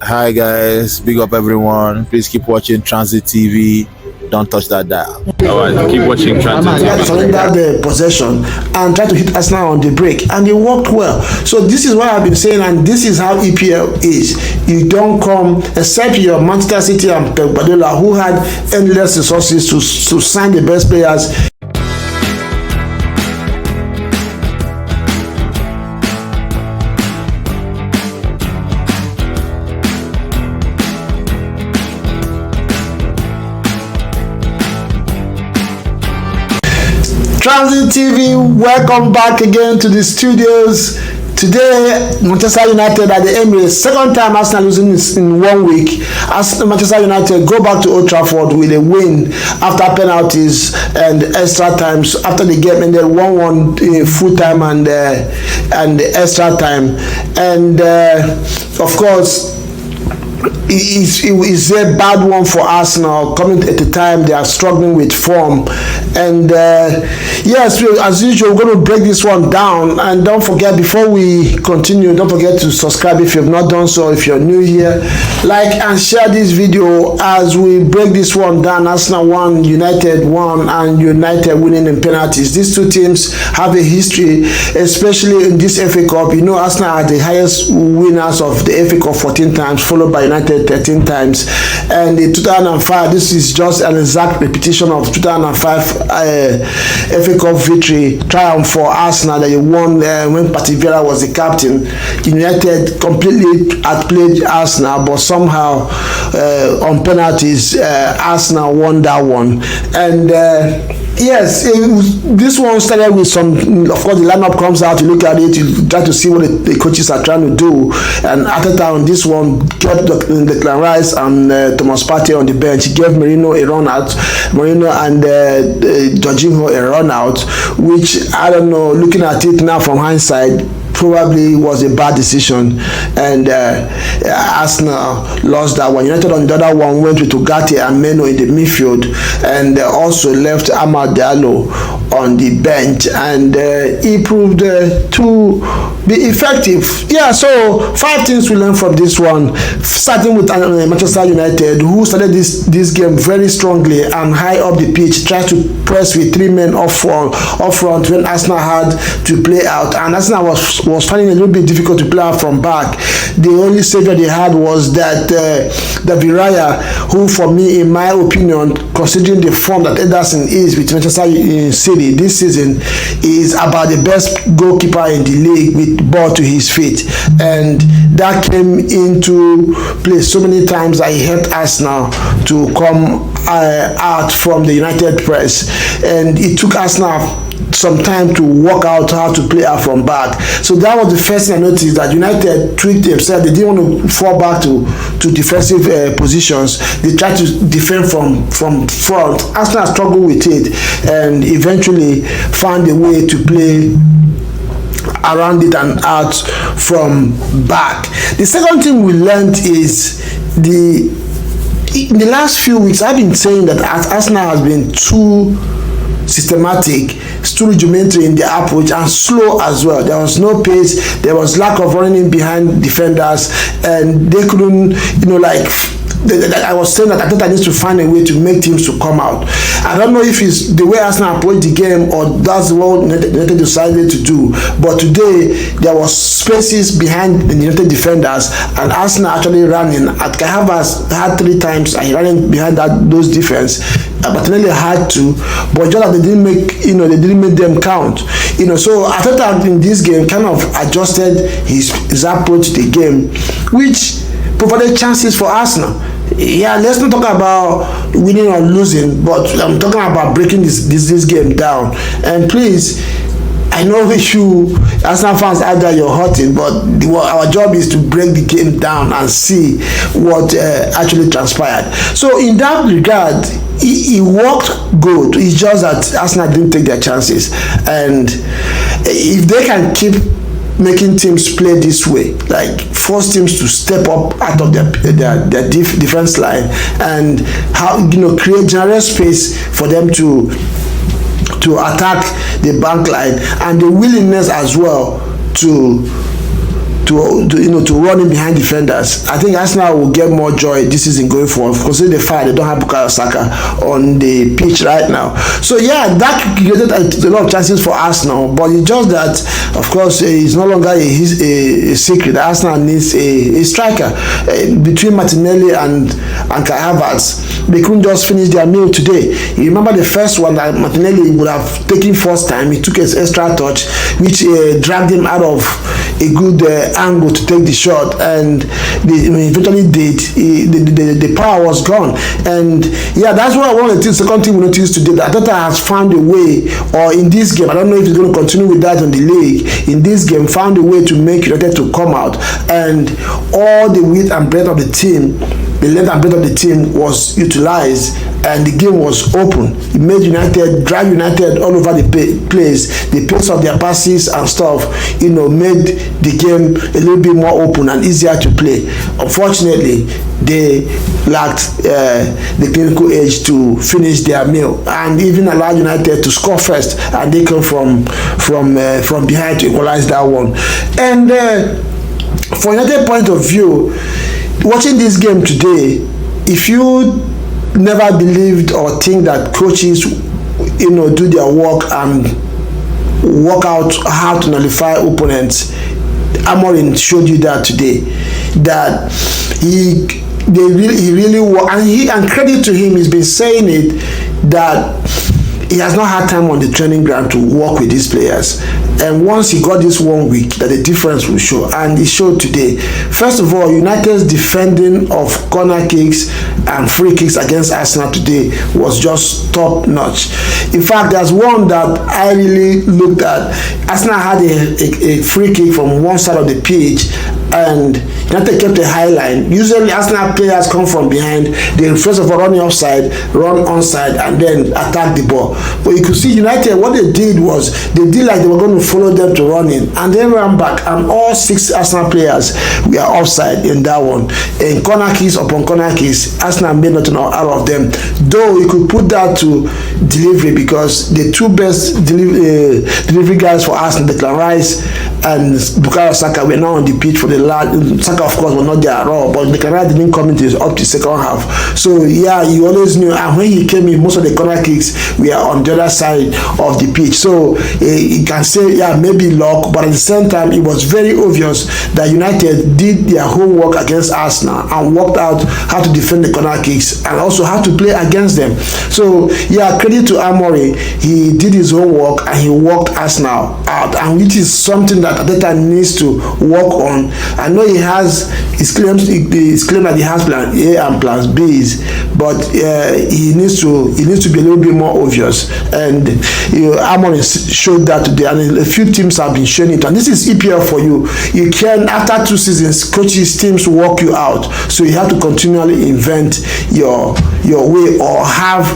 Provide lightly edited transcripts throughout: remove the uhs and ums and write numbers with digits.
Hi guys, big up everyone. Please keep watching Transit TV. Don't touch that dial. Alright, keep watching Transit TV. Surrender the possession and try to hit Arsenal on the break, and they worked well. So this is what I've been saying, and this is how EPL is. You don't come, except your Manchester City and Pep Guardiola, who had endless resources to sign the best players. Transit TV, welcome back again to the studios. Today, Manchester United at the Emirates, second time Arsenal losing in 1 week. As Manchester United go back to Old Trafford with a win after penalties and extra times. After the game ended 1-1 full time and extra time. And of course, it's a bad one for Arsenal coming at the time they are struggling with form. And yes, as usual, we're going to break this one down. And don't forget, before we continue, don't forget to subscribe if you have not done so. If you're new here, like and share this video as we break this one down. Arsenal won, United won, and United winning in penalties. These two teams have a history, especially in this FA Cup. You know, Arsenal are the highest winners of the FA Cup 14 times, followed by United 13 times. And in 2005, this is just an exact repetition of 2005 FA Cup victory triumph for Arsenal that they won when Patrick Vieira was the captain. United completely outplayed Arsenal, but somehow on penalties Arsenal won that one. And yes, this one started with some, of course the lineup comes out, you look at it, you try to see what the coaches are trying to do, and Arteta on this one kept Declan Rice and Thomas Partey on the bench. He gave Merino a run out, Merino and Jorginho a run out, which I don't know, looking at it now from hindsight, probably was a bad decision, and Arsenal lost that one. United on the other one went with Ugarte and Meno in the midfield, and also left Amad Diallo on the bench, and he proved to be effective. Yeah, so 5 things we learned from this one, starting with Manchester United, who started this game very strongly and high up the pitch, tried to press with 3 men up front when Arsenal had to play out, and Arsenal was finding it a little bit difficult to play out from back. The only savior they had was that David Raya, who for me, in my opinion, considering the form that Ederson is with Manchester City this season, is about the best goalkeeper in the league with ball to his feet, and that came into play so many times that he helped Arsenal to come out from the United press, and it took Arsenal some time to work out how to play out from back. So that was the first thing I noticed, that United tweaked themselves. They didn't want to fall back to defensive positions. They tried to defend from front. Arsenal struggled with it and eventually found a way to play around it and out from back. The second thing we learned is in the last few weeks, I've been saying that Arsenal has been too systematic, too rudimentary in the approach, and slow as well. There was no pace, there was lack of running behind defenders, and they couldn't, I was saying that Arteta needs to find a way to make teams to come out. I don't know if it's the way Arsenal approached the game or that's what United decided to do. But today there was spaces behind the United defenders, and Arsenal actually ran in. Kai Havertz had 3 times and he ran in behind those defense. Martinelli had to, but just that they didn't make them count. So Arteta in this game kind of adjusted his approach to the game, which provided chances for Arsenal. Yeah, let's not talk about winning or losing, but I'm talking about breaking this game down. And please, I know you Arsenal fans out there, you're hurting, but our job is to break the game down and see what actually transpired. So in that regard, he worked good. It's just that Arsenal didn't take their chances, and if they can keep making teams play this way, like force teams to step up out of their defense line, and create general space for them to attack the back line, and the willingness as well to to run in behind defenders. I think Arsenal will get more joy this season going forward, considering the fact they don't have Bukayo Saka on the pitch right now. So yeah, that created a lot of chances for Arsenal, but it's just that, of course, it's no longer a secret. Arsenal needs a striker. Between Martinelli and Kai Havertz, they couldn't just finish their meal today. You remember the first one that Martinelli would have taken first time. He took his extra touch, which dragged him out of a good angle to take the shot, and they eventually did. The power was gone, and yeah, that's what one of the second thing we noticed today, that Arteta has found a way, or in this game, I don't know if he's going to continue with that on the league. In this game, found a way to make United to come out, and all the width and breadth of the team, the length and breadth of the team was utilized, and the game was open. It made United, drag United all over the place. The pace of their passes and stuff, made the game a little bit more open and easier to play. Unfortunately, they lacked the clinical edge to finish their meal, and even allowed United to score first, and they come from behind to equalize that one. And from United point of view, watching this game today, if you never believed or think that coaches do their work and work out how to nullify opponents, Amorim showed you that today, that he really worked, and credit to him, he's been saying it, that he has not had time on the training ground to work with these players. And once he got this 1 week, that the difference will show, and it showed today. First of all, United's defending of corner kicks and free kicks against Arsenal today was just top notch. In fact, there's one that I really looked at. Arsenal had a free kick from one side of the pitch, and United kept a high line. Usually Arsenal players come from behind, they first of all run offside, run onside, and then attack the ball. But you could see United, what they did was, they did like they were going to follow them to run in, and then ran back, and all 6 Arsenal players were offside in that one. In corner kicks upon corner kicks, Arsenal made nothing out of them. Though you could put that to delivery, because the two best delivery guys for Arsenal, Declan Rice and Bukayo Saka, were not on the pitch for the last. Saka, of course, was not there at all, but Declan Rice didn't come into up to second half. So yeah, you always knew, and when he came in, most of the corner kicks were on the other side of the pitch. So you can say, yeah, maybe luck, but at the same time, it was very obvious that United did their homework against Arsenal and worked out how to defend the corner kicks and also how to play against them. So yeah, credit to Amorim, he did his homework and he worked Arsenal out, and which is something that Arteta needs to work on. I know he has his claim that he has plan A and plan B's, but he needs to be a little bit more obvious, and Amorim showed that today, and a few teams have been showing it. And this is EPL for you. You can, after 2 seasons, coaches, teams work you out, so you have to continually invent your way, or have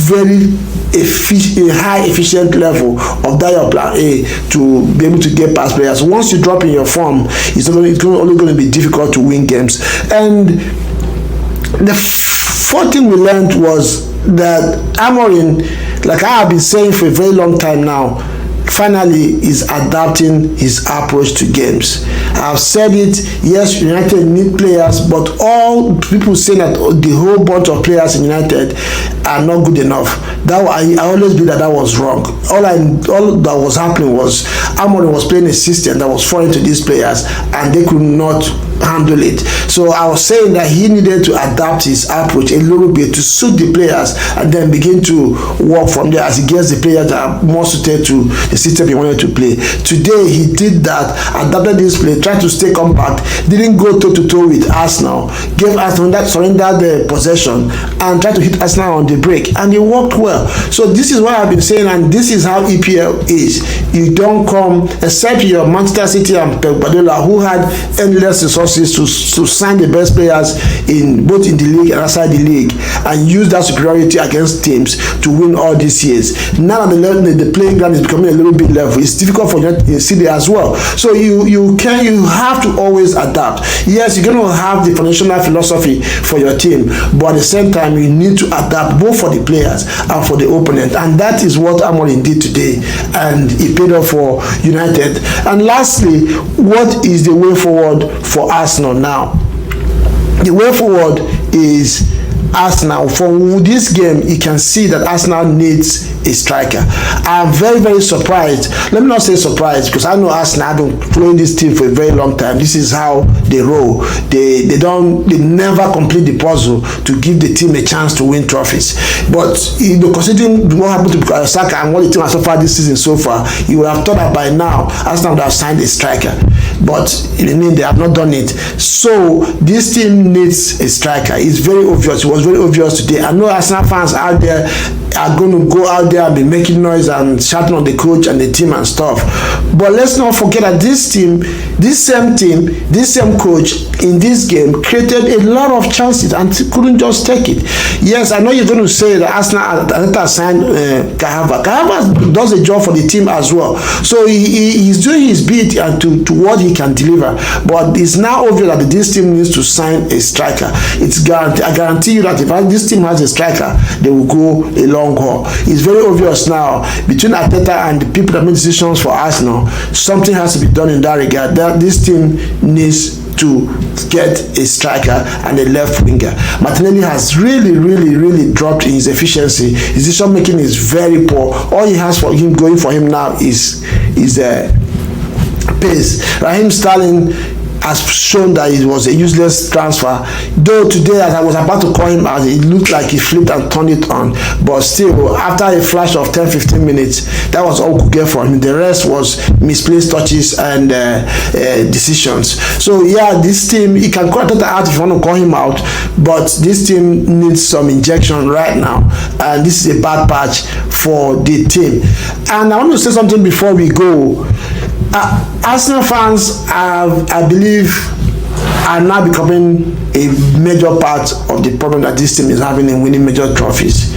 very a high efficient level of that your plan A to be able to get past players. Once you drop in your form, it's only going to be difficult to win games. And the fourth thing we learned was that Amorim, like I have been saying for a very long time now, finally is adapting his approach to games. I've said it, yes, United need players, but all people say that the whole bunch of players in United are not good enough. That I always believe that was wrong. All that was happening was Amorim was playing a system that was foreign to these players, and they could not handle it. So I was saying that he needed to adapt his approach a little bit to suit the players, and then begin to work from there as he gets the players that are more suited to the system he wanted to play. Today he did that, adapted this play, tried to stay compact, didn't go toe to toe with Arsenal, gave Arsenal that, surrendered the possession, and tried to hit Arsenal on the break, and it worked well. So this is what I've been saying, and this is how EPL is. You don't come, except your Manchester City and Pep Guardiola, who had endless resources resources to sign the best players in both in the league and outside the league, and use that superiority against teams to win all these years. Now the playing ground is becoming a little bit level. It's difficult for United City as well. So you have to always adapt. Yes, you're going to have the foundational philosophy for your team, but at the same time you need to adapt both for the players and for the opponent, and that is what Amorim did today, and it paid off for United. And lastly, what is the way forward for Arsenal now? The way forward is Arsenal. For this game, you can see that Arsenal needs a striker. I am very, very surprised. Let me not say surprised, because I know Arsenal have been following this team for a very long time. This is how they roll. They never complete the puzzle to give the team a chance to win trophies. But considering what happened to Saka and what the team has suffered this season so far, you would have thought that by now Arsenal would have signed a striker. But I mean, they have not done it. So this team needs a striker. It's very obvious. It was very obvious today. I know Arsenal fans out there are going to go out there and be making noise and shouting on the coach and the team and stuff. But let's not forget that this team, this same coach in this game created a lot of chances and couldn't just take it. Yes, I know you're going to say that Arteta signed Kahava. Kahava does a job for the team as well. So he's doing his bit and to what he can deliver. But it's now obvious that this team needs to sign a striker. I guarantee you that if this team has a striker, they will go a long haul. It's very obvious now between Arteta and the people that make decisions for Arsenal, something has to be done in that regard. That this team needs to get a striker and a left winger. Martinelli has really dropped in his efficiency. His decision making is very poor. All he has for him going for him now is pace. Raheem Sterling has shown that it was a useless transfer. Though today, as I was about to call him out, it looked like he flipped and turned it on. But still, after a flash of 10-15 minutes, that was all we could get from him. The rest was misplaced touches and decisions. So yeah, this team, you can call Arteta out if you want to call him out, but this team needs some injection right now. And this is a bad patch for the team. And I want to say something before we go. Arsenal fans, I believe, are now becoming a major part of the problem that this team is having in winning major trophies.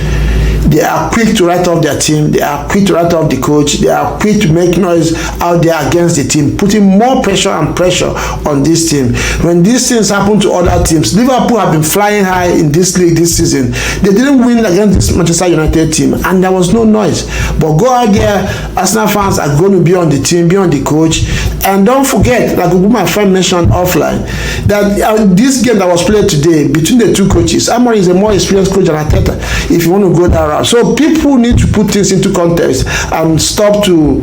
They are quick to write off their team. They are quick to write off the coach. They are quick to make noise out there against the team, putting more pressure on this team. When these things happen to other teams, Liverpool have been flying high in this league this season. They didn't win against this Manchester United team, and there was no noise. But go out there, Arsenal fans are going to be on the team, be on the coach. And don't forget, like my friend mentioned offline, that this game that was played today between the two coaches, Amorim is a more experienced coach than Arteta, if you want to go that route. So people need to put things into context and stop to,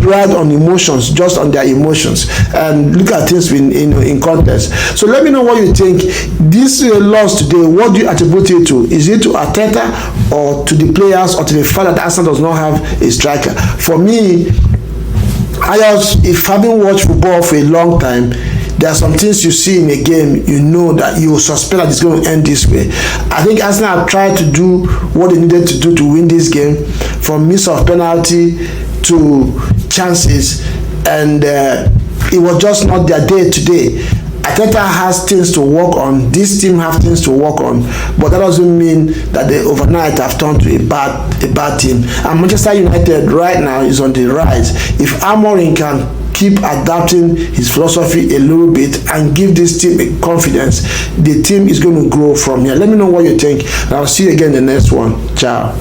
ride on emotions, just on their emotions, and look at things in context. So let me know what you think. This loss today, what do you attribute it to? Is it to Arteta or to the players or to the fact that Arsenal does not have a striker? For me, if having watched football for a long time, there are some things you see in a game, you know that you suspect that it's going to end this way. I think Arsenal have tried to do what they needed to do to win this game, from miss of penalty to chances, and it was just not their day today. Arteta has things to work on. This team have things to work on, but that doesn't mean that they overnight have turned to a bad team. And Manchester United right now is on the rise. If Amorim can keep adapting his philosophy a little bit and give this team a confidence, the team is going to grow from here. Let me know what you think, and I'll see you again in the next one. Ciao.